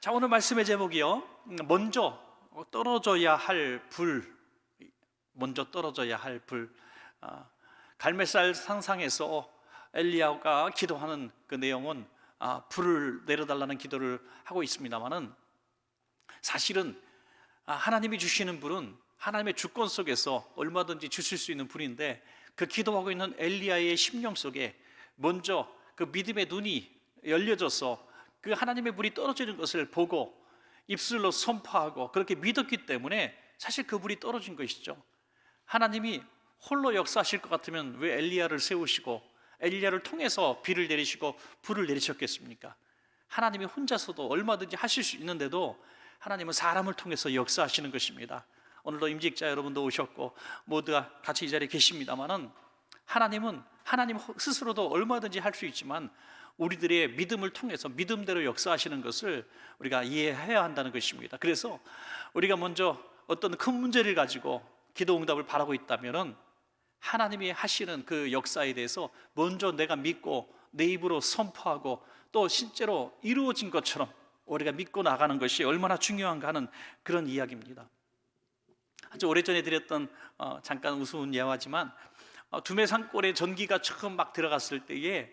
자, 오늘 말씀의 제목이요. 먼저 떨어져야 할 불. 먼저 떨어져야 할 불. 갈멜살 상상에서 엘리야가 기도하는 그 내용은 불을 내려달라는 기도를 하고 있습니다만은, 사실은 하나님이 주시는 불은 하나님의 주권 속에서 얼마든지 주실 수 있는 불인데, 그 기도하고 있는 엘리야의 심령 속에 먼저 그 믿음의 눈이 열려져서 그 하나님의 불이 떨어지는 것을 보고 입술로 선포하고 그렇게 믿었기 때문에 사실 그 불이 떨어진 것이죠. 하나님이 홀로 역사하실 것 같으면 왜 엘리야를 세우시고 엘리야를 통해서 비를 내리시고 불을 내리셨겠습니까? 하나님이 혼자서도 얼마든지 하실 수 있는데도 하나님은 사람을 통해서 역사하시는 것입니다. 오늘도 임직자 여러분도 오셨고 모두가 같이 이 자리에 계십니다만은, 하나님은 하나님 스스로도 얼마든지 할 수 있지만 우리들의 믿음을 통해서 믿음대로 역사하시는 것을 우리가 이해해야 한다는 것입니다. 그래서 우리가 먼저 어떤 큰 문제를 가지고 기도 응답을 바라고 있다면은, 하나님이 하시는 그 역사에 대해서 먼저 내가 믿고 내 입으로 선포하고 또 실제로 이루어진 것처럼 우리가 믿고 나가는 것이 얼마나 중요한가 하는 그런 이야기입니다. 아주 오래전에 드렸던 잠깐 우스운 예화지만, 두메 산골에 전기가 처음 막 들어갔을 때에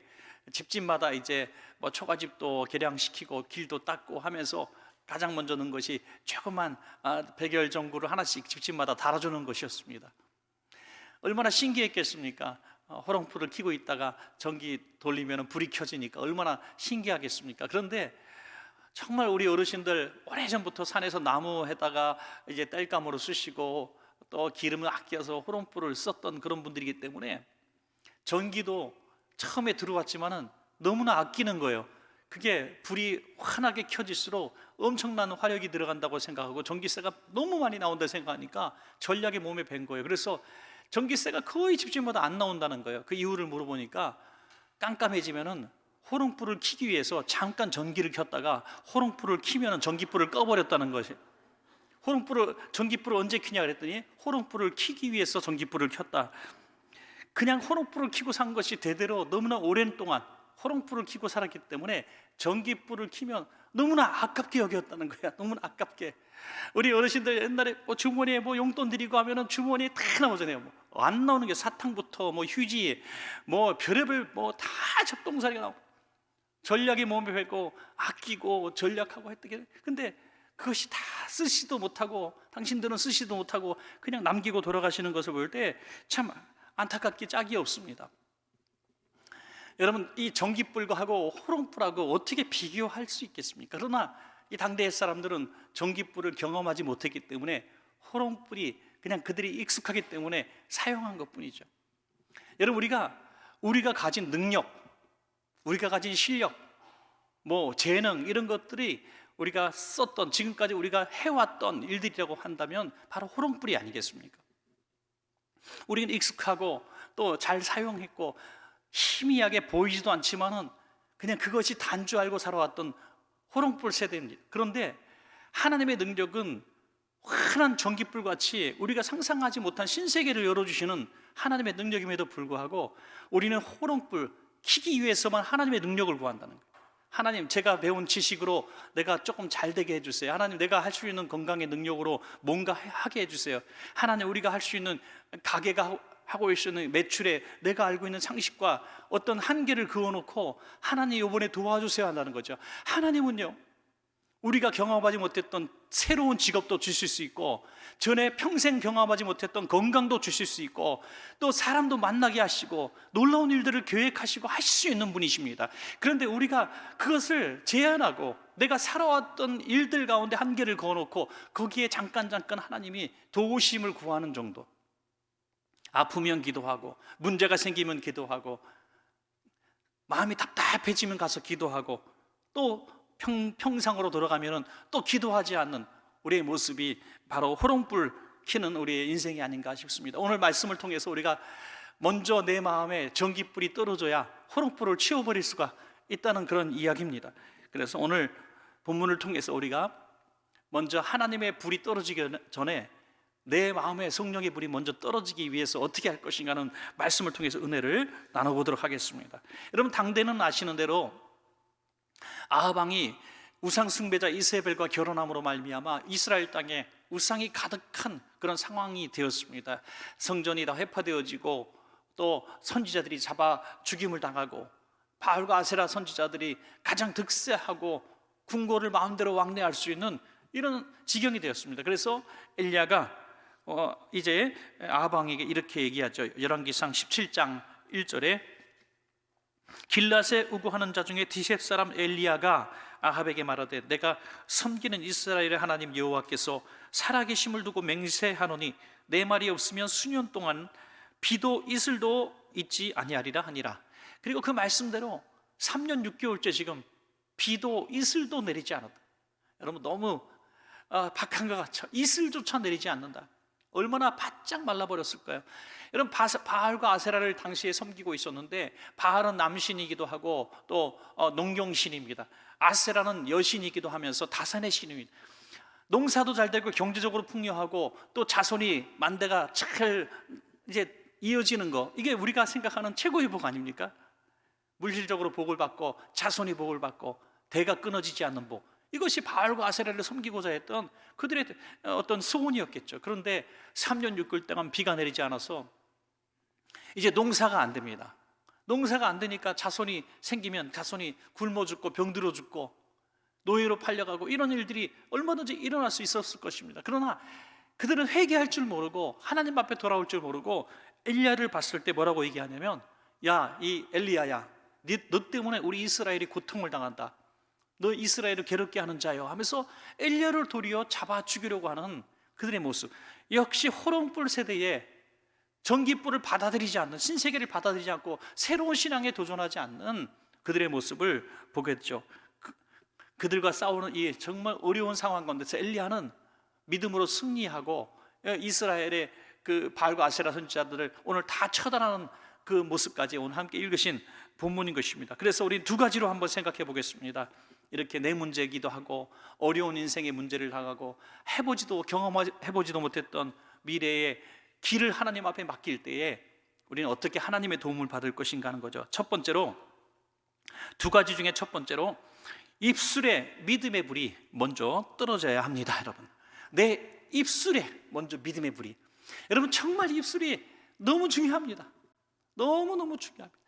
집집마다 이제 뭐 초가집도 개량시키고 길도 닦고 하면서 가장 먼저 넣은 것이 조그만 백열 전구를 하나씩 집집마다 달아주는 것이었습니다. 얼마나 신기했겠습니까? 호롱불을 켜고 있다가 전기 돌리면 불이 켜지니까 얼마나 신기하겠습니까? 그런데 정말 우리 어르신들 오래전부터 산에서 나무에다가 이제 땔감으로 쓰시고 또 기름을 아껴서 호롱불을 썼던 그런 분들이기 때문에, 전기도 처음에 들어왔지만은 너무나 아끼는 거예요. 그게 불이 환하게 켜질수록 엄청난 화력이 들어간다고 생각하고 전기세가 너무 많이 나온다 생각하니까 전략에 몸에 밴 거예요. 그래서 전기세가 거의 집집마다 안 나온다는 거예요. 그 이유를 물어보니까 깜깜해지면은 호롱불을 켜기 위해서 잠깐 전기를 켰다가 호롱불을 켜면은 전기불을 꺼버렸다는 것이. 전기불을 언제 켜냐 그랬더니 호롱불을 켜기 위해서 전기불을 켰다. 그냥 호롱불을 켜고 산 것이 대대로 너무나 오랜 동안 호롱불을 켜고 살았기 때문에 전기불을 켜면 너무나 아깝게 여겼다는 거야. 너무나 아깝게. 우리 어르신들 옛날에 주머니에 용돈 드리고 하면은 주머니에 다 나오잖아요. 안 나오는 게 사탕부터 휴지 별의별 다 잡동사리가 나오고, 전략이 몸에 배고 아끼고 전략하고 했던 게, 근데 그것이 다 쓰지도 못하고 당신들은 쓰지도 못하고 그냥 남기고 돌아가시는 것을 볼 때 참 안타깝게 짝이 없습니다. 여러분, 이 전기불하고 호롱불하고 어떻게 비교할 수 있겠습니까? 그러나 이 당대의 사람들은 전기불을 경험하지 못했기 때문에 호롱불이 그냥 그들이 익숙하기 때문에 사용한 것뿐이죠. 여러분, 우리가 가진 능력, 우리가 가진 실력, 재능, 이런 것들이 우리가 썼던, 지금까지 우리가 해왔던 일들이라고 한다면 바로 호롱불이 아니겠습니까? 우리는 익숙하고 또 잘 사용했고 희미하게 보이지도 않지만은 그냥 그것이 단 줄 알고 살아왔던 호롱불 세대입니다. 그런데 하나님의 능력은 환한 전기불같이 우리가 상상하지 못한 신세계를 열어주시는 하나님의 능력임에도 불구하고 우리는 호롱불 켜기 위해서만 하나님의 능력을 구한다는 거예요. 하나님, 제가 배운 지식으로 내가 조금 잘 되게 해주세요. 하나님, 내가 할 수 있는 건강의 능력으로 뭔가 하게 해주세요. 하나님, 우리가 할 수 있는 가게가 하고 있는 매출에 내가 알고 있는 상식과 어떤 한계를 그어놓고 하나님 이번에 도와주세요 한다는 거죠. 하나님은요, 우리가 경험하지 못했던 새로운 직업도 주실 수 있고, 전에 평생 경험하지 못했던 건강도 주실 수 있고, 또 사람도 만나게 하시고 놀라운 일들을 계획하시고 하실 수 있는 분이십니다. 그런데 우리가 그것을 제한하고 내가 살아왔던 일들 가운데 한계를 그어놓고 거기에 잠깐 하나님이 도우심을 구하는 정도, 아프면 기도하고 문제가 생기면 기도하고 마음이 답답해지면 가서 기도하고 또 평상으로 돌아가면 또 기도하지 않는 우리의 모습이 바로 호롱불 켜는 우리의 인생이 아닌가 싶습니다. 오늘 말씀을 통해서 우리가 먼저 내 마음에 전기불이 떨어져야 호롱불을 치워버릴 수가 있다는 그런 이야기입니다. 그래서 오늘 본문을 통해서 우리가 먼저 하나님의 불이 떨어지기 전에 내 마음에 성령의 불이 먼저 떨어지기 위해서 어떻게 할 것인가 하는 말씀을 통해서 은혜를 나눠보도록 하겠습니다. 여러분, 당대는 아시는 대로 아합 왕이 우상 숭배자 이세벨과 결혼함으로 말미암아 이스라엘 땅에 우상이 가득한 그런 상황이 되었습니다. 성전이 다 회파되어지고 또 선지자들이 잡아 죽임을 당하고 바알과 아세라 선지자들이 가장 득세하고 궁궐을 마음대로 왕래할 수 있는 이런 지경이 되었습니다. 그래서 엘리야가 이제 아합 왕에게 이렇게 얘기하죠. 열왕기상 17장 1절에 길랏에 우구하는 자 중에 디셉 사람 엘리야가 아합에게 말하되 내가 섬기는 이스라엘의 하나님 여호와께서 살아계심을 두고 맹세하노니 내 말이 없으면 수년 동안 비도 이슬도 있지 아니하리라 하니라. 그리고 그 말씀대로 3년 6개월째 지금 비도 이슬도 내리지 않았다. 여러분 너무 박한 것 같죠? 이슬조차 내리지 않는다. 얼마나 바짝 말라버렸을까요? 여러분 바알과 아세라를 당시에 섬기고 있었는데 바알은 남신이기도 하고 또 농경신입니다. 아세라는 여신이기도 하면서 다산의 신입니다. 농사도 잘 되고 경제적으로 풍요하고 또 자손이 만대가 잘 이제 이어지는 거, 이게 우리가 생각하는 최고의 복 아닙니까? 물질적으로 복을 받고 자손이 복을 받고 대가 끊어지지 않는 복, 이것이 바알과 아세라를 섬기고자 했던 그들의 어떤 소원이었겠죠. 그런데 3년 6개월 동안 비가 내리지 않아서 이제 농사가 안 됩니다. 농사가 안 되니까 자손이 생기면 자손이 굶어 죽고 병들어 죽고 노예로 팔려가고 이런 일들이 얼마든지 일어날 수 있었을 것입니다. 그러나 그들은 회개할 줄 모르고 하나님 앞에 돌아올 줄 모르고 엘리야를 봤을 때 뭐라고 얘기하냐면, 야, 이 엘리야야, 너 때문에 우리 이스라엘이 고통을 당한다. 너 이스라엘을 괴롭게 하는 자요 하면서 엘리야를 도리어 잡아 죽이려고 하는 그들의 모습. 역시 호롱불 세대에 전기불을 받아들이지 않는, 신세계를 받아들이지 않고 새로운 신앙에 도전하지 않는 그들의 모습을 보겠죠. 그들과 싸우는 이 정말 어려운 상황 가운데서 엘리야는 믿음으로 승리하고 이스라엘의 그 바알과 아세라 선지자들을 오늘 다 처단하는 그 모습까지 오늘 함께 읽으신 본문인 것입니다. 그래서 우리 두 가지로 한번 생각해 보겠습니다. 이렇게 내 문제이기도 하고 어려운 인생의 문제를 당하고 경험해보지도 못했던 미래의 길을 하나님 앞에 맡길 때에 우리는 어떻게 하나님의 도움을 받을 것인가 하는 거죠. 첫 번째로, 두 가지 중에 첫 번째로 입술에 믿음의 불이 먼저 떨어져야 합니다. 여러분, 내 입술에 먼저 믿음의 불이, 여러분 정말 입술이 너무 중요합니다. 너무너무 중요합니다.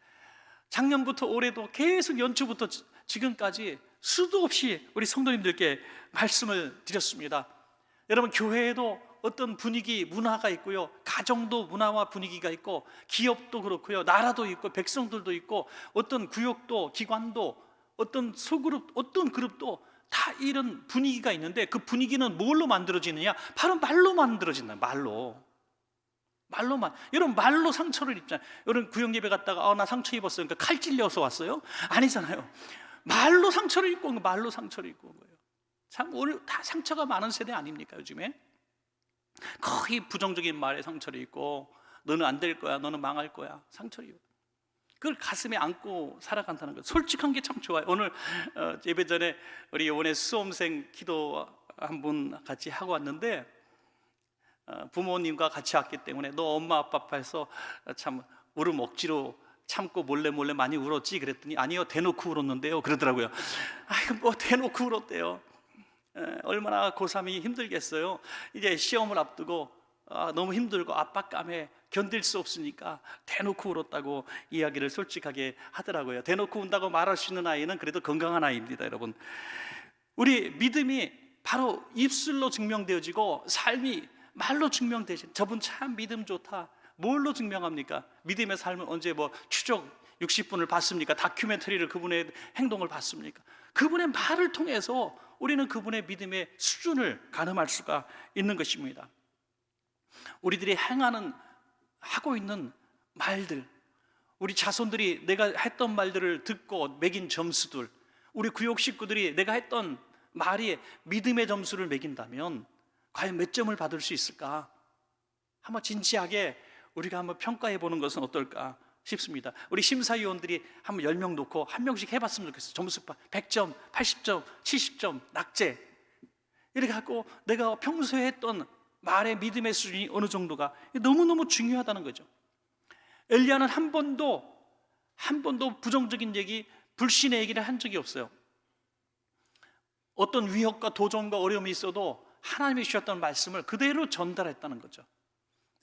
작년부터 올해도 계속 연초부터 지금까지 수도 없이 우리 성도님들께 말씀을 드렸습니다. 여러분, 교회에도 어떤 분위기, 문화가 있고요, 가정도 문화와 분위기가 있고, 기업도 그렇고요, 나라도 있고, 백성들도 있고, 어떤 구역도, 기관도, 어떤 소그룹, 어떤 그룹도 다 이런 분위기가 있는데, 그 분위기는 뭘로 만들어지느냐? 바로 말로 만들어진다. 말로만. 여러분, 말로 상처를 입잖아요. 여러분, 구역예배 갔다가 나 상처 입었어요, 그러니까 칼 찔려서 왔어요? 아니잖아요. 말로 상처를 입고 온 거예요. 말로 상처를 입고 온 거예요. 참 오늘 다 상처가 많은 세대 아닙니까? 요즘에 거의 부정적인 말에 상처를 입고, 너는 안 될 거야, 너는 망할 거야, 상처를 입고 그걸 가슴에 안고 살아간다는 거, 솔직한 게 참 좋아요. 오늘 예배 전에 우리 이번에 수험생 기도 한 분 같이 하고 왔는데, 부모님과 같이 왔기 때문에 너 엄마 아빠 앞에서 참 울음 억지로 참고 몰래 많이 울었지? 그랬더니 아니요, 대놓고 울었는데요 그러더라고요. 아이고, 뭐 대놓고 울었대요. 얼마나 고3이 힘들겠어요. 이제 시험을 앞두고 너무 힘들고 압박감에 견딜 수 없으니까 대놓고 울었다고 이야기를 솔직하게 하더라고요. 대놓고 운다고 말할 수 있는 아이는 그래도 건강한 아이입니다. 여러분, 우리 믿음이 바로 입술로 증명되어지고 삶이 말로 증명되지. 저분 참 믿음 좋다. 뭘로 증명합니까? 믿음의 삶을 언제 뭐 추적 60분을 봤습니까? 다큐멘터리를 그분의 행동을 봤습니까? 그분의 말을 통해서 우리는 그분의 믿음의 수준을 가늠할 수가 있는 것입니다. 우리들이 하고 있는 말들, 우리 자손들이 내가 했던 말들을 듣고 매긴 점수들, 우리 구역 식구들이 내가 했던 말이 믿음의 점수를 매긴다면 과연 몇 점을 받을 수 있을까? 한번 진지하게 우리가 한번 평가해 보는 것은 어떨까 싶습니다. 우리 심사위원들이 한번 10명 놓고 한 명씩 해봤으면 좋겠어요. 점수 100점, 80점, 70점, 낙제 이렇게 갖고 내가 평소에 했던 말의 믿음의 수준이 어느 정도가 너무너무 중요하다는 거죠. 엘리야는 한 번도 부정적인 얘기, 불신의 얘기를 한 적이 없어요. 어떤 위협과 도전과 어려움이 있어도 하나님이 주셨던 말씀을 그대로 전달했다는 거죠.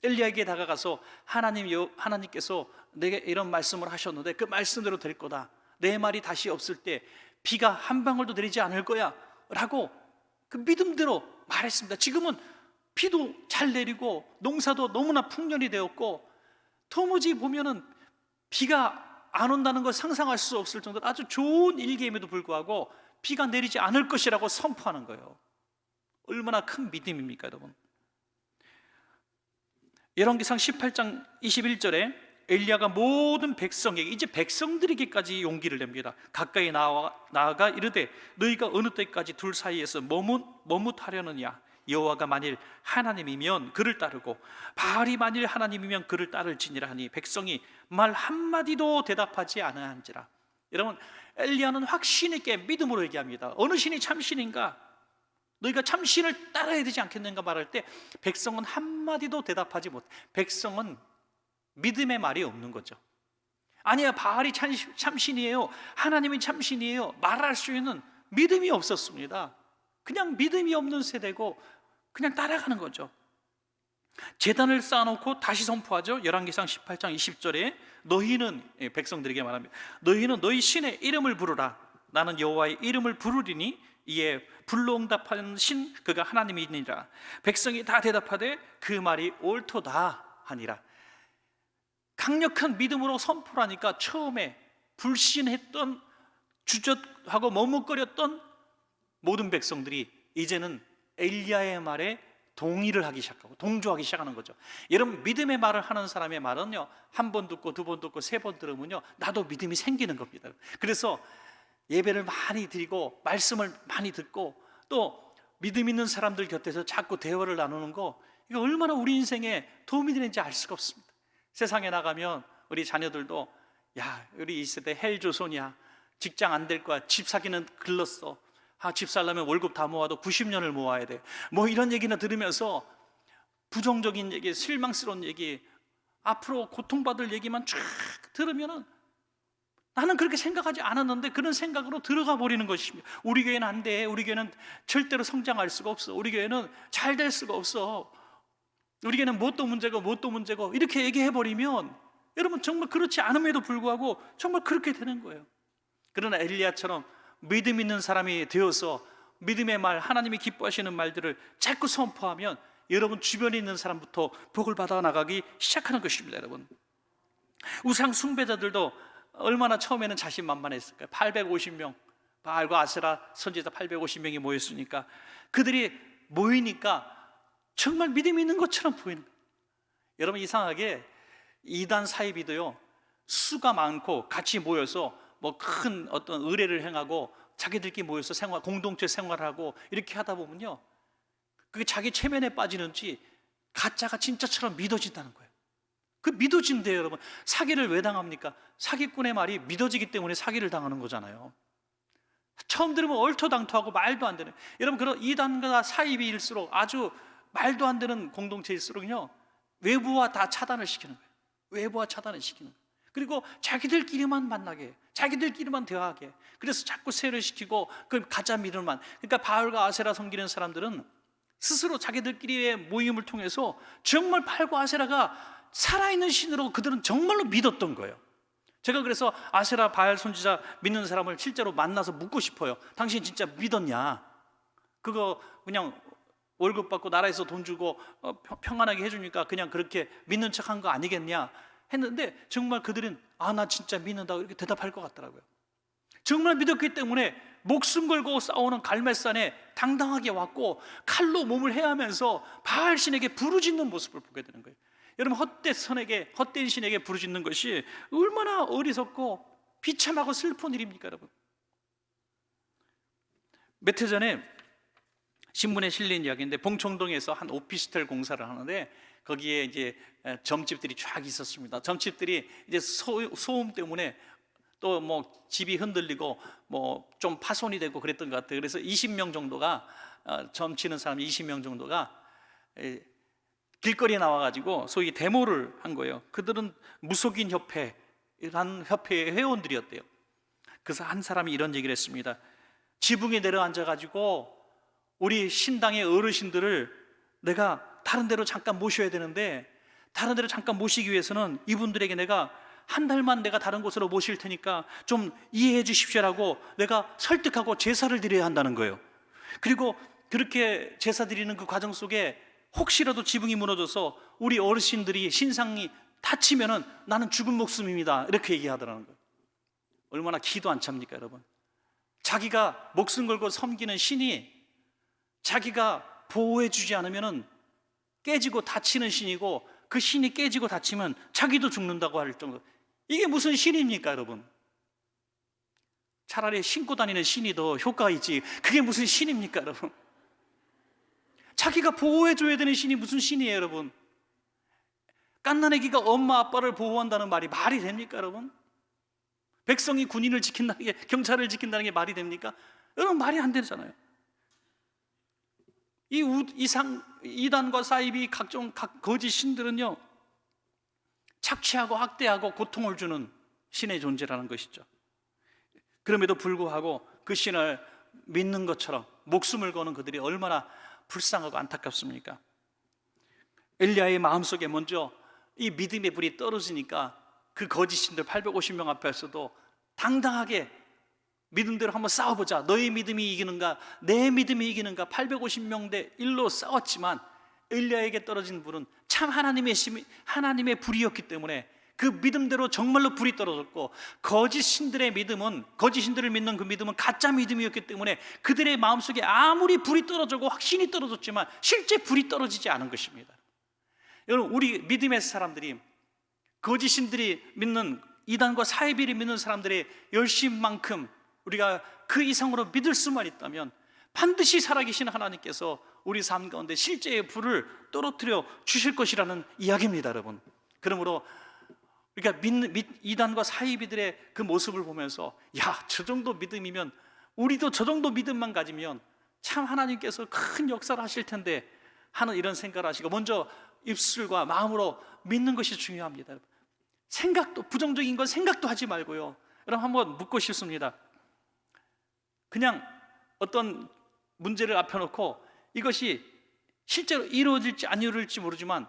엘리야에게 다가가서 하나님께서 내게 이런 말씀을 하셨는데 그 말씀대로 될 거다, 내 말이 다시 없을 때 비가 한 방울도 내리지 않을 거야 라고 그 믿음대로 말했습니다. 지금은 비도 잘 내리고 농사도 너무나 풍년이 되었고 도무지 보면은 비가 안 온다는 걸 상상할 수 없을 정도로 아주 좋은 일기임에도 불구하고 비가 내리지 않을 것이라고 선포하는 거예요. 얼마나 큰 믿음입니까, 여러분? 열왕기상 18장 21절에 엘리야가 모든 백성에게, 이제 백성들에게까지 용기를 냅니다. 가까이 나아가 이르되 너희가 어느 때까지 둘 사이에서 머뭇하려느냐? 여호와가 만일 하나님이면 그를 따르고 바알이 만일 하나님이면 그를 따를지니라 하니 백성이 말 한마디도 대답하지 않은지라. 여러분, 엘리야는 확신 있게 믿음으로 얘기합니다. 어느 신이 참신인가? 너희가 참신을 따라야 되지 않겠는가 말할 때 백성은 한마디도 대답하지 못해. 백성은 믿음의 말이 없는 거죠. 아니야, 바알이 참신이에요, 하나님이 참신이에요 말할 수 있는 믿음이 없었습니다. 그냥 믿음이 없는 세대고 그냥 따라가는 거죠. 제단을 쌓아놓고 다시 선포하죠. 열왕기상 18장 20절에 너희는, 백성들에게 말합니다. 너희는 너희 신의 이름을 부르라. 나는 여호와의 이름을 부르리니 이에 불로응답하는 신 그가 하나님이니라. 백성이 다 대답하되 그 말이 옳도다 하니라. 강력한 믿음으로 선포를 하니까 처음에 불신했던, 주저하고 머뭇거렸던 모든 백성들이 이제는 엘리야의 말에 동의를 하기 시작하고 동조하기 시작하는 거죠. 여러분, 믿음의 말을 하는 사람의 말은요, 한 번 듣고 두 번 듣고 세 번 들으면요 나도 믿음이 생기는 겁니다. 그래서 예배를 많이 드리고 말씀을 많이 듣고 또 믿음 있는 사람들 곁에서 자꾸 대화를 나누는 거, 이거 얼마나 우리 인생에 도움이 되는지 알 수가 없습니다. 세상에 나가면 우리 자녀들도 야, 우리 이 세대 헬조선이야, 직장 안 될 거야, 집 사기는 글렀어, 집 살려면 월급 다 모아도 90년을 모아야 돼, 뭐 이런 얘기나 들으면서 부정적인 얘기, 실망스러운 얘기, 앞으로 고통받을 얘기만 쫙 들으면은 나는 그렇게 생각하지 않았는데 그런 생각으로 들어가 버리는 것입니다. 우리 교회는 안 돼, 우리 교회는 절대로 성장할 수가 없어, 우리 교회는 잘 될 수가 없어, 우리 교회는 뭣도 문제고 이렇게 얘기해 버리면 여러분 정말 그렇지 않음에도 불구하고 정말 그렇게 되는 거예요. 그러나 엘리야처럼 믿음 있는 사람이 되어서 믿음의 말, 하나님이 기뻐하시는 말들을 자꾸 선포하면 여러분 주변에 있는 사람부터 복을 받아 나가기 시작하는 것입니다. 여러분, 우상 숭배자들도 얼마나 처음에는 자신만만했을까요? 850명, 바알과 아세라 선지자 850명이 모였으니까 그들이 모이니까 정말 믿음이 있는 것처럼 보이는 거예요. 여러분, 이상하게 이단 사이비도요, 수가 많고 같이 모여서 뭐 큰 어떤 의례를 행하고 자기들끼리 모여서 공동체 생활하고 이렇게 하다 보면요, 그게 자기 체면에 빠지는지 가짜가 진짜처럼 믿어진다는 거예요. 그 믿어진대요. 여러분, 사기를 왜 당합니까? 사기꾼의 말이 믿어지기 때문에 사기를 당하는 거잖아요. 처음 들으면 얼토당토하고 말도 안 되는, 여러분, 그런 이단과 사이비일수록 아주 말도 안 되는 공동체일수록요 외부와 다 차단을 시키는 거예요. 외부와 차단을 시키는 거예요. 그리고 자기들끼리만 만나게, 자기들끼리만 대화하게, 그래서 자꾸 세를 시키고 그 가짜 믿음만. 그러니까 바알과 아세라 섬기는 사람들은 스스로 자기들끼리의 모임을 통해서 정말 바알과 아세라가 살아있는 신으로 그들은 정말로 믿었던 거예요. 제가 그래서 아세라 바알 선지자 믿는 사람을 실제로 만나서 묻고 싶어요. 당신 진짜 믿었냐? 그거 그냥 월급 받고 나라에서 돈 주고 평안하게 해주니까 그냥 그렇게 믿는 척한 거 아니겠냐 했는데, 정말 그들은 나 진짜 믿는다고 이렇게 대답할 것 같더라고요. 정말 믿었기 때문에 목숨 걸고 싸우는 갈멜산에 당당하게 왔고 칼로 몸을 해하면서 바알 신에게 부르짖는 모습을 보게 되는 거예요. 여러분, 헛된 신에게 부르짖는 것이 얼마나 어리석고 비참하고 슬픈 일입니까, 여러분? 몇 해 전에 신문에 실린 이야기인데, 봉청동에서 한 오피스텔 공사를 하는데 거기에 이제 점집들이 쫙 있었습니다. 점집들이 이제 소음 때문에 또 뭐 집이 흔들리고 뭐 좀 파손이 되고 그랬던 것 같아요. 그래서 20명 정도가 점치는 사람 20명 정도가 길거리에 나와가지고 소위 데모를 한 거예요. 그들은 무속인 협회라는 협회의 회원들이었대요. 그래서 한 사람이 이런 얘기를 했습니다. 지붕에 내려앉아가지고 우리 신당의 어르신들을 내가 다른 데로 잠깐 모셔야 되는데, 다른 데로 잠깐 모시기 위해서는 이분들에게 내가 한 달만 내가 다른 곳으로 모실 테니까 좀 이해해 주십시오라고 내가 설득하고 제사를 드려야 한다는 거예요. 그리고 그렇게 제사 드리는 그 과정 속에 혹시라도 지붕이 무너져서 우리 어르신들이 신상이 다치면은 나는 죽은 목숨입니다, 이렇게 얘기하더라는 거예요. 얼마나 기도 안 찹니까 여러분? 자기가 목숨 걸고 섬기는 신이 자기가 보호해 주지 않으면은 깨지고 다치는 신이고, 그 신이 깨지고 다치면 자기도 죽는다고 할 정도. 이게 무슨 신입니까 여러분? 차라리 신고 다니는 신이 더 효과가 있지, 그게 무슨 신입니까 여러분? 자기가 보호해 줘야 되는 신이 무슨 신이에요 여러분? 갓난아기가 엄마 아빠를 보호한다는 말이 말이 됩니까 여러분? 백성이 군인을 지킨다는 게, 경찰을 지킨다는 게 말이 됩니까? 여러분, 말이 안 되잖아요. 이단과 사이비 각종 거짓 신들은요, 착취하고 학대하고 고통을 주는 신의 존재라는 것이죠. 그럼에도 불구하고 그 신을 믿는 것처럼 목숨을 거는 그들이 얼마나 불쌍하고 안타깝습니까? 엘리야의 마음속에 먼저 이 믿음의 불이 떨어지니까 그 거짓 신들 850명 앞에서도 당당하게 믿음대로 한번 싸워보자, 너의 믿음이 이기는가 내 믿음이 이기는가 850명 대 1로 싸웠지만 엘리야에게 떨어진 불은 참 하나님의 불이었기 때문에 그 믿음대로 정말로 불이 떨어졌고, 거짓 신들의 믿음은, 거짓 신들을 믿는 그 믿음은 가짜 믿음이었기 때문에 그들의 마음속에 아무리 불이 떨어지고 확신이 떨어졌지만 실제 불이 떨어지지 않은 것입니다. 여러분, 우리 믿음의 사람들이 거짓 신들이 믿는, 이단과 사이비를 믿는 사람들의 열심만큼 우리가 그 이상으로 믿을 수만 있다면 반드시 살아계신 하나님께서 우리 삶 가운데 실제의 불을 떨어뜨려 주실 것이라는 이야기입니다 여러분. 그러므로 우리가 이단과 사이비들의 그 모습을 보면서, 야, 저 정도 믿음이면, 우리도 저 정도 믿음만 가지면 참 하나님께서 큰 역사를 하실 텐데 하는 이런 생각을 하시고, 먼저 입술과 마음으로 믿는 것이 중요합니다. 생각도, 부정적인 건 생각도 하지 말고요. 여러분, 한번 묻고 싶습니다. 그냥 어떤 문제를 앞에 놓고 이것이 실제로 이루어질지 안 이루어질지 모르지만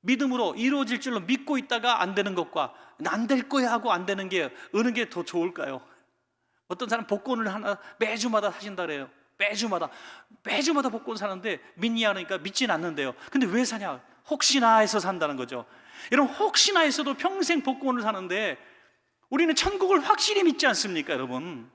믿음으로 이루어질 줄로 믿고 있다가 안 되는 것과 안 될 거야 하고 안 되는 게 어느 게 더 좋을까요? 어떤 사람 복권을 하나 매주마다 사신다 그래요. 매주마다 복권 사는데 믿냐 그러니까 믿진 않는데요. 근데 왜 사냐? 혹시나 해서 산다는 거죠. 여러분, 혹시나 해서도 평생 복권을 사는데 우리는 천국을 확실히 믿지 않습니까 여러분?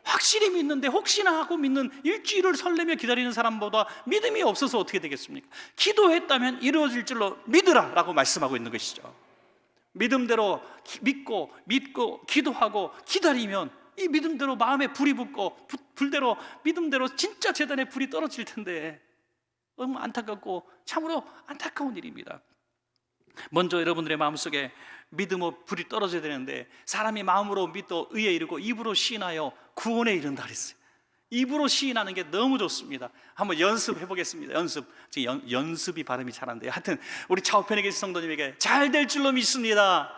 확실히 믿는데 혹시나 하고 믿는, 일주일을 설레며 기다리는 사람보다 믿음이 없어서 어떻게 되겠습니까? 기도했다면 이루어질 줄로 믿으라 라고 말씀하고 있는 것이죠. 믿음대로 믿고 기도하고 기다리면 이 믿음대로 마음에 불이 붙고 불대로 믿음대로 진짜 제단에 불이 떨어질 텐데 너무 안타깝고 참으로 안타까운 일입니다. 먼저 여러분들의 마음속에 믿음의 불이 떨어져야 되는데, 사람이 마음으로 믿어 의에 이르고 입으로 시인하여 구원에 이른다 그랬어요. 입으로 시인하는 게 너무 좋습니다. 한번 연습해 보겠습니다. 연습이 발음이 잘 안 돼요. 하여튼 우리 좌우편에 계신 성도님에게 잘 될 줄로 믿습니다.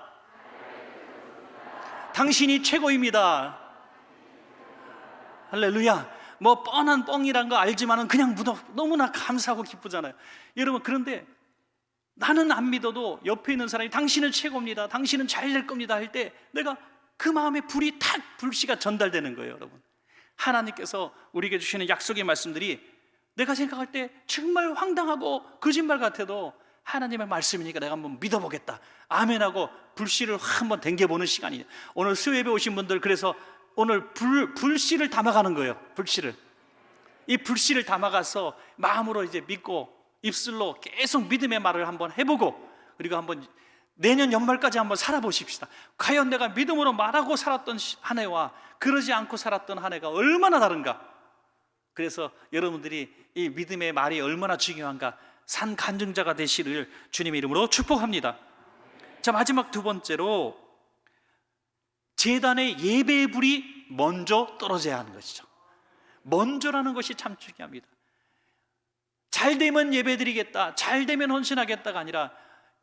당신이 최고입니다. 할렐루야. 뭐 뻔한 뻥이란 거 알지만은 그냥 너무나 감사하고 기쁘잖아요. 여러분, 그런데 나는 안 믿어도 옆에 있는 사람이 당신은 최고입니다, 당신은 잘 될 겁니다 할 때 내가 그 마음에 불이 탁, 불씨가 전달되는 거예요. 여러분, 하나님께서 우리에게 주시는 약속의 말씀들이 내가 생각할 때 정말 황당하고 거짓말 같아도 하나님의 말씀이니까 내가 한번 믿어보겠다, 아멘하고 불씨를 한번 댕겨보는 시간이에요. 오늘 수요예배 오신 분들, 그래서 오늘 불씨를 담아가는 거예요. 이 불씨를 담아가서 마음으로 이제 믿고 입술로 계속 믿음의 말을 한번 해보고, 그리고 한번 내년 연말까지 한번 살아보십시다. 과연 내가 믿음으로 말하고 살았던 한 해와 그러지 않고 살았던 한 해가 얼마나 다른가. 그래서 여러분들이 이 믿음의 말이 얼마나 중요한가 산 간증자가 되시기를 주님의 이름으로 축복합니다. 자, 마지막 두 번째로 제단의 예배의 불이 먼저 떨어져야 하는 것이죠. 먼저라는 것이 참 중요합니다. 잘 되면 예배 드리겠다, 잘 되면 헌신하겠다가 아니라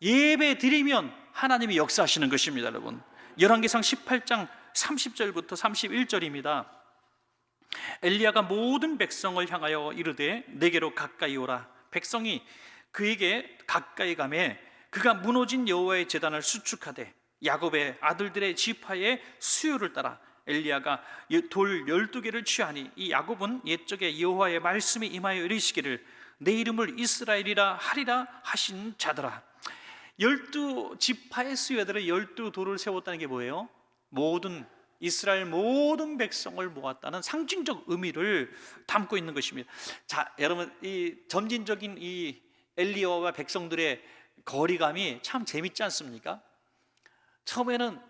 예배 드리면 하나님이 역사하시는 것입니다. 여러분, 열왕기상 18장 30절부터 31절입니다. 엘리야가 모든 백성을 향하여 이르되 내게로 가까이 오라. 백성이 그에게 가까이 가매 그가 무너진 여호와의 제단을 수축하되 야곱의 아들들의 지파의 수요를 따라 엘리야가 돌 12개를 취하니 이 야곱은 옛적에 여호와의 말씀이 임하여 이르시기를 내 이름을 이스라엘이라 하리라 하신 자더라. 12지파의 수요들은 12돌을 세웠다는 게 뭐예요? 이스라엘 모든 백성을 모았다는 상징적 의미를 담고 있는 것입니다. 자, 여러분, 이 점진적인 이 엘리야와 백성들의 거리감이 참 재밌지 않습니까? 처음에는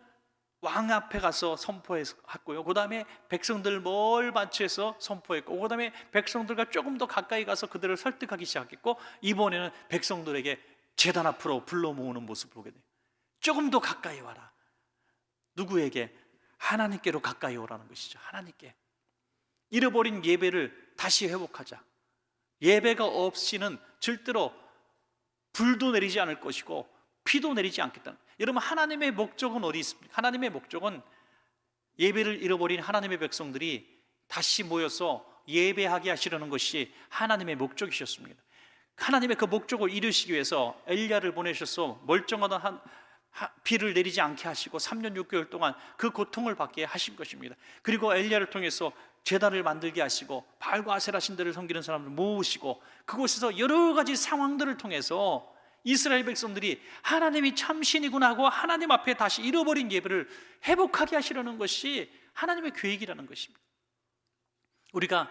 왕 앞에 가서 선포했고요, 그 다음에 백성들 멀 반추에서 선포했고, 그 다음에 백성들과 조금 더 가까이 가서 그들을 설득하기 시작했고, 이번에는 백성들에게 제단 앞으로 불러 모으는 모습을 보게 돼요. 조금 더 가까이 와라. 누구에게? 하나님께로 가까이 오라는 것이죠. 하나님께. 잃어버린 예배를 다시 회복하자. 예배가 없이는 절대로 불도 내리지 않을 것이고 피도 내리지 않겠다. 여러분, 하나님의 목적은 어디 있습니까? 하나님의 목적은 예배를 잃어버린 하나님의 백성들이 다시 모여서 예배하게 하시려는 것이 하나님의 목적이셨습니다. 하나님의 그 목적을 이루시기 위해서 엘리야를 보내셔서 멀쩡하던 비를 내리지 않게 하시고 3년 6개월 동안 그 고통을 받게 하신 것입니다. 그리고 엘리야를 통해서 제단을 만들게 하시고 바알과 아세라 신들을 섬기는 사람들 모으시고 그곳에서 여러 가지 상황들을 통해서 이스라엘 백성들이 하나님이 참신이구나 하고 하나님 앞에 다시 잃어버린 예배를 회복하게 하시려는 것이 하나님의 계획이라는 것입니다. 우리가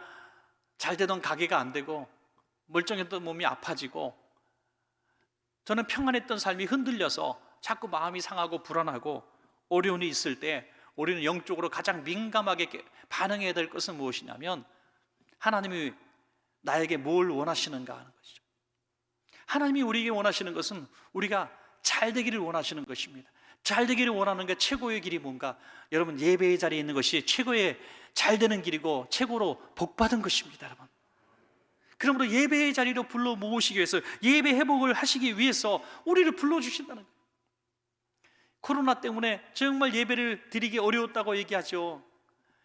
잘 되던 가게가 안 되고 멀쩡했던 몸이 아파지고 저는 평안했던 삶이 흔들려서 자꾸 마음이 상하고 불안하고 어려움이 있을 때 우리는 영적으로 가장 민감하게 반응해야 될 것은 무엇이냐면 하나님이 나에게 뭘 원하시는가 하는 것이죠. 하나님이 우리에게 원하시는 것은 우리가 잘 되기를 원하시는 것입니다. 잘 되기를 원하는 게 최고의 길이 뭔가? 여러분, 예배의 자리에 있는 것이 최고의 잘 되는 길이고 최고로 복받은 것입니다. 여러분, 그러므로 예배의 자리로 불러 모으시기 위해서, 예배 회복을 하시기 위해서 우리를 불러주신다는 거예요. 코로나 때문에 정말 예배를 드리기 어려웠다고 얘기하죠.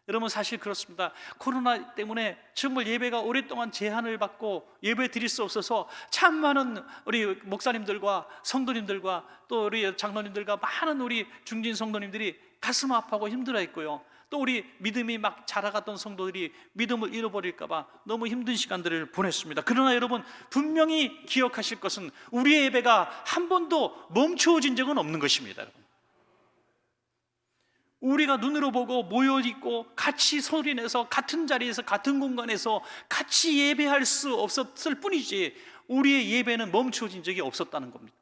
여러분, 사실 그렇습니다. 코로나 때문에 정말 예배가 오랫동안 제한을 받고 예배 드릴 수 없어서 참 많은 우리 목사님들과 성도님들과 또 우리 장로님들과 많은 우리 중진 성도님들이 가슴 아파하고 힘들어했고요, 또 우리 믿음이 막 자라갔던 성도들이 믿음을 잃어버릴까 봐 너무 힘든 시간들을 보냈습니다. 그러나 여러분, 분명히 기억하실 것은 우리의 예배가 한 번도 멈추어진 적은 없는 것입니다. 여러분, 우리가 눈으로 보고 모여있고 같이 소리내서 같은 자리에서 같은 공간에서 같이 예배할 수 없었을 뿐이지 우리의 예배는 멈추어진 적이 없었다는 겁니다.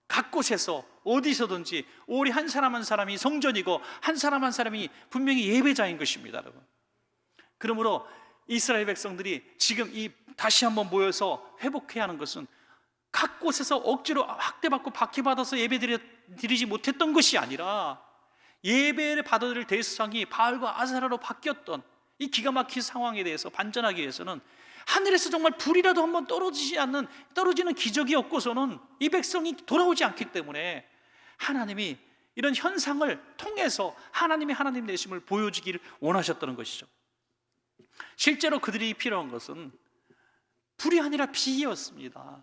각 곳에서 어디서든지 우리 한 사람 한 사람이 성전이고 한 사람 한 사람이 분명히 예배자인 것입니다. 여러분, 그러므로 이스라엘 백성들이 지금 다시 한번 모여서 회복해야 하는 것은 각 곳에서 억지로 학대받고 박해받아서 예배드리지 못했던 것이 아니라 예배를 받아들일 대상이 바알과 아세라로 바뀌었던 이 기가 막힌 상황에 대해서 반전하기 위해서는 하늘에서 정말 불이라도 한번 떨어지는 기적이 없고서는 이 백성이 돌아오지 않기 때문에 하나님이 이런 현상을 통해서 하나님이 하나님 되심을 보여주기를 원하셨다는 것이죠. 실제로 그들이 필요한 것은 불이 아니라 비였습니다.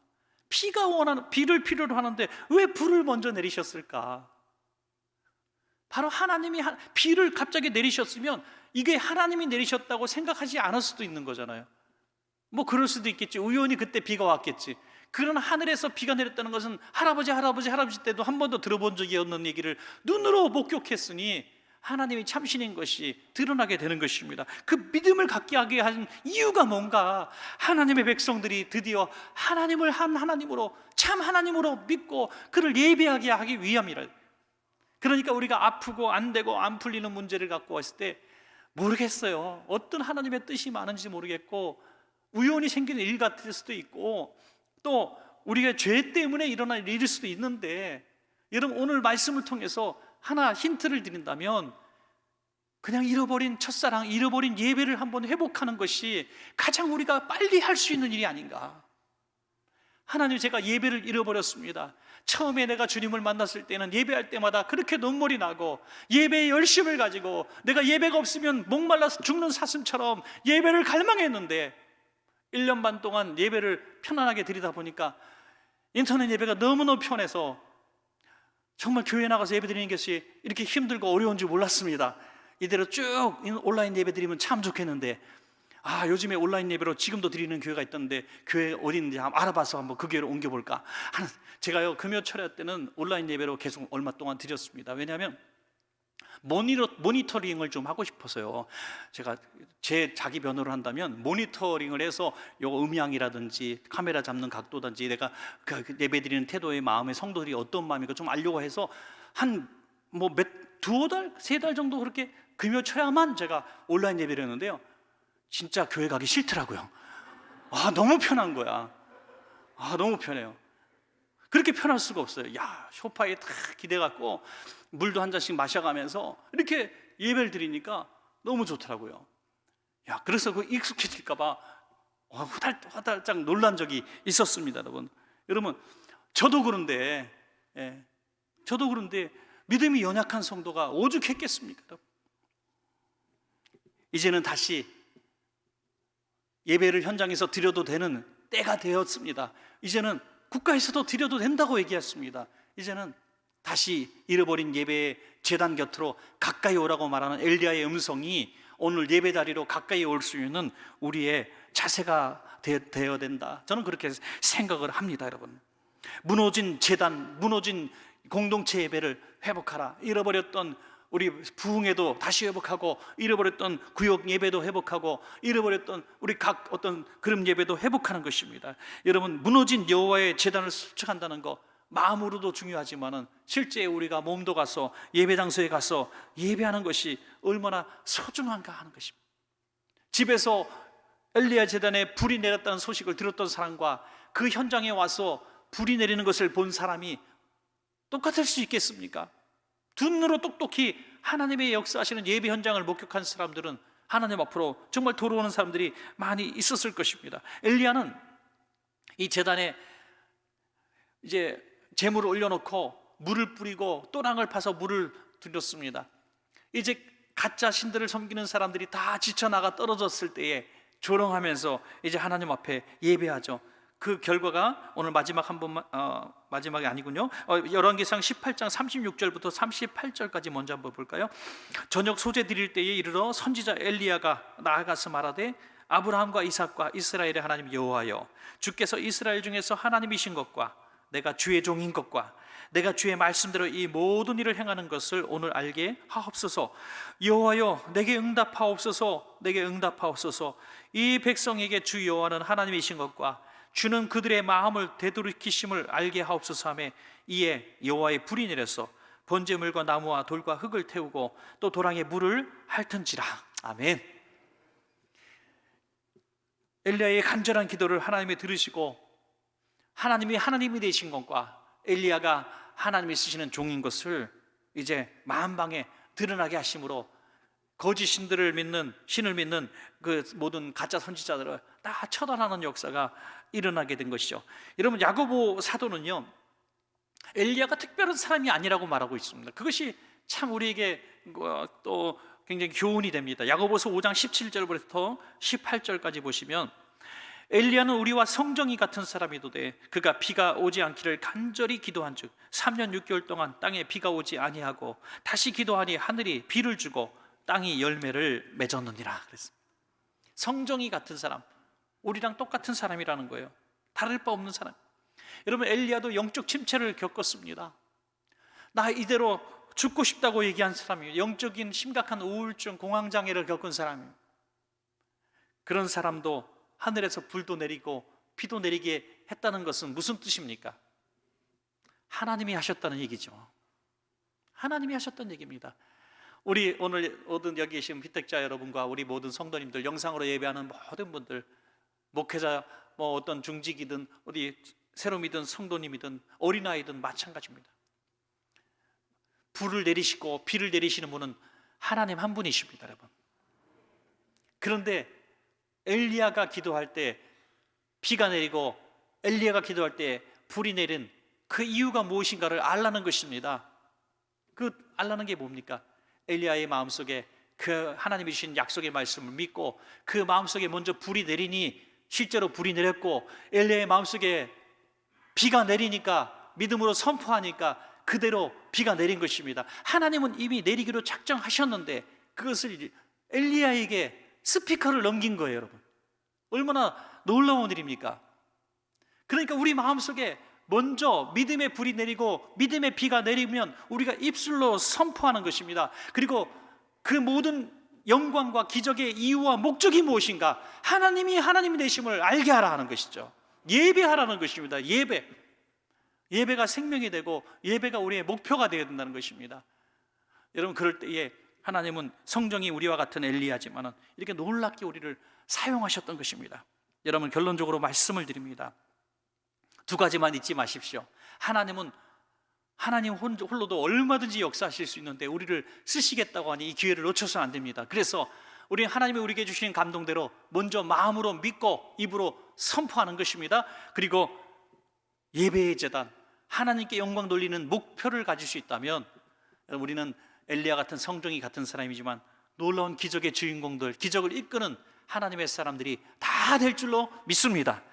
비를 필요로 하는데 왜 불을 먼저 내리셨을까? 바로 하나님이 비를 갑자기 내리셨으면 이게 하나님이 내리셨다고 생각하지 않을 수도 있는 거잖아요. 뭐 그럴 수도 있겠지. 우연히 그때 비가 왔겠지. 그러나 하늘에서 비가 내렸다는 것은 할아버지 때도 한 번도 들어본 적이 없는 얘기를 눈으로 목격했으니 하나님이 참신인 것이 드러나게 되는 것입니다. 그 믿음을 갖게 하게 한 이유가 뭔가? 하나님의 백성들이 드디어 하나님을 한 하나님으로, 참 하나님으로 믿고 그를 예배하게 하기 위함이라. 그러니까 우리가 아프고 안 되고 안 풀리는 문제를 갖고 왔을 때 모르겠어요. 어떤 하나님의 뜻이 많은지 모르겠고 우연히 생기는 일 같을 수도 있고 또 우리가 죄 때문에 일어날 일일 수도 있는데, 여러분, 오늘 말씀을 통해서 하나 힌트를 드린다면 그냥 잃어버린 첫사랑, 잃어버린 예배를 한번 회복하는 것이 가장 우리가 빨리 할 수 있는 일이 아닌가. 하나님, 제가 예배를 잃어버렸습니다. 처음에 내가 주님을 만났을 때는 예배할 때마다 그렇게 눈물이 나고 예배의 열심을 가지고 내가 예배가 없으면 목말라서 죽는 사슴처럼 예배를 갈망했는데 1년 반 동안 예배를 편안하게 드리다 보니까 인터넷 예배가 너무너무 편해서 정말 교회 나가서 예배 드리는 것이 이렇게 힘들고 어려운 줄 몰랐습니다. 이대로 쭉 온라인 예배 드리면 참 좋겠는데, 요즘에 온라인 예배로 지금도 드리는 교회가 있던데 교회 어디 있는지 한번 알아봐서 한번 그 교회로 옮겨볼까. 제가요, 금요철야 때는 온라인 예배로 계속 얼마 동안 드렸습니다. 왜냐하면 모니터링을 좀 하고 싶어서요. 제가 제 자기 변호를 한다면 모니터링을 해서 요 음향이라든지 카메라 잡는 각도든지 내가 그 예배드리는 태도의 마음의 성도들이 어떤 마음인가 좀 알려고 해서 두어 달, 세 달 정도 그렇게 금요쳐야만 제가 온라인 예배를 했는데요, 진짜 교회 가기 싫더라고요. 너무 편한 거야. 너무 편해요. 그렇게 편할 수가 없어요. 소파에 탁 기대갖고 물도 한 잔씩 마셔가면서 이렇게 예배를 드리니까 너무 좋더라고요. 그래서 그 익숙해질까봐 화달짝 놀란 적이 있었습니다, 여러분. 여러분, 저도 그런데 믿음이 연약한 성도가 오죽했겠습니까, 여러분? 이제는 다시 예배를 현장에서 드려도 되는 때가 되었습니다. 이제는 국가에서도 드려도 된다고 얘기했습니다. 이제는 다시 잃어버린 예배의 제단 곁으로 가까이 오라고 말하는 엘리야의 음성이 오늘 예배 자리로 가까이 올 수 있는 우리의 자세가 되어야 된다. 저는 그렇게 생각을 합니다, 여러분. 무너진 제단, 무너진 공동체 예배를 회복하라. 잃어버렸던 우리 부흥회도 다시 회복하고, 잃어버렸던 구역 예배도 회복하고, 잃어버렸던 우리 각 어떤 그룹 예배도 회복하는 것입니다. 여러분, 무너진 여호와의 제단을 수축한다는 거 마음으로도 중요하지만은 실제 우리가 몸도 가서 예배 장소에 가서 예배하는 것이 얼마나 소중한가 하는 것입니다. 집에서 엘리야 제단에 불이 내렸다는 소식을 들었던 사람과 그 현장에 와서 불이 내리는 것을 본 사람이 똑같을 수 있겠습니까? 두 눈으로 똑똑히 하나님의 역사하시는 예배 현장을 목격한 사람들은 하나님 앞으로 정말 돌아오는 사람들이 많이 있었을 것입니다. 엘리야는 이 제단에 이제 제물을 올려놓고 물을 뿌리고 또랑을 파서 물을 드렸습니다. 이제 가짜 신들을 섬기는 사람들이 다 지쳐나가 떨어졌을 때에 조롱하면서 이제 하나님 앞에 예배하죠. 그 결과가 오늘 마지막 한 번만, 마지막이 아니군요. 열왕기상 18장 36절부터 38절까지 먼저 한번 볼까요? 저녁 소제 드릴 때에 이르러 선지자 엘리야가 나아가서 말하되, 아브라함과 이삭과 이스라엘의 하나님 여호와여, 주께서 이스라엘 중에서 하나님이신 것과 내가 주의 종인 것과 내가 주의 말씀대로 이 모든 일을 행하는 것을 오늘 알게 하옵소서. 여호와여, 내게 응답하옵소서. 내게 응답하옵소서. 이 백성에게 주 여호와는 하나님이신 것과 주는 그들의 마음을 되돌이키심을 알게 하옵소서 하며, 이에 여호와의 불이 내려서 번제물과 나무와 돌과 흙을 태우고 또 도랑에 물을 핥은지라. 아멘. 엘리야의 간절한 기도를 하나님이 들으시고, 하나님이 되신 것과 엘리야가 하나님이 쓰시는 종인 것을 이제 만방에 드러나게 하심으로 거짓 신들을 믿는, 신을 믿는 그 모든 가짜 선지자들을 다 처단하는 역사가 일어나게 된 것이죠. 여러분, 야고보 사도는요, 엘리야가 특별한 사람이 아니라고 말하고 있습니다. 그것이 참 우리에게 또 굉장히 교훈이 됩니다. 야고보서 5장 17절부터 18절까지 보시면, 엘리야는 우리와 성정이 같은 사람이도되 그가 비가 오지 않기를 간절히 기도한즉 3년 6개월 동안 땅에 비가 오지 아니하고 다시 기도하니 하늘이 비를 주고 땅이 열매를 맺었느니라 그랬습니다. 성정이 같은 사람, 우리랑 똑같은 사람이라는 거예요. 다를 바 없는 사람. 여러분, 엘리야도 영적 침체를 겪었습니다. 나 이대로 죽고 싶다고 얘기한 사람이에요. 영적인 심각한 우울증, 공황장애를 겪은 사람이에요. 그런 사람도 하늘에서 불도 내리고 비도 내리게 했다는 것은 무슨 뜻입니까? 하나님이 하셨다는 얘기죠. 하나님이 하셨다는 얘기입니다. 우리 오늘 모든 여기 계신 피택자 여러분과 우리 모든 성도님들, 영상으로 예배하는 모든 분들, 목회자, 어떤 중직이든 어디 새로 믿은 성도님이든 어린아이든 마찬가지입니다. 불을 내리시고 비를 내리시는 분은 하나님 한 분이십니다, 여러분. 그런데 엘리야가 기도할 때 비가 내리고 엘리야가 기도할 때 불이 내린 그 이유가 무엇인가를 알라는 것입니다. 그 알라는 게 뭡니까? 엘리야의 마음속에 그 하나님이 주신 약속의 말씀을 믿고 그 마음속에 먼저 불이 내리니 실제로 불이 내렸고, 엘리야의 마음속에 비가 내리니까 믿음으로 선포하니까 그대로 비가 내린 것입니다. 하나님은 이미 내리기로 작정하셨는데 그것을 엘리야에게 스피커를 넘긴 거예요. 여러분, 얼마나 놀라운 일입니까? 그러니까 우리 마음속에 먼저 믿음의 불이 내리고 믿음의 비가 내리면 우리가 입술로 선포하는 것입니다. 그리고 그 모든 영광과 기적의 이유와 목적이 무엇인가? 하나님이 하나님이 되심을 알게 하라 하는 것이죠. 예배하라는 것입니다. 예배가 생명이 되고 예배가 우리의 목표가 되어야 된다는 것입니다. 여러분, 그럴 때에 하나님은 성정이 우리와 같은 엘리야지만 이렇게 놀랍게 우리를 사용하셨던 것입니다. 여러분, 결론적으로 말씀을 드립니다. 두 가지만 잊지 마십시오. 하나님 홀로도 얼마든지 역사하실 수 있는데 우리를 쓰시겠다고 하니 이 기회를 놓쳐서는 안 됩니다. 그래서 우리 하나님이 우리에게 주신 감동대로 먼저 마음으로 믿고 입으로 선포하는 것입니다. 그리고 예배의 제단, 하나님께 영광 돌리는 목표를 가질 수 있다면 우리는 엘리야 같은 성정이 같은 사람이지만 놀라운 기적의 주인공들, 기적을 이끄는 하나님의 사람들이 다 될 줄로 믿습니다.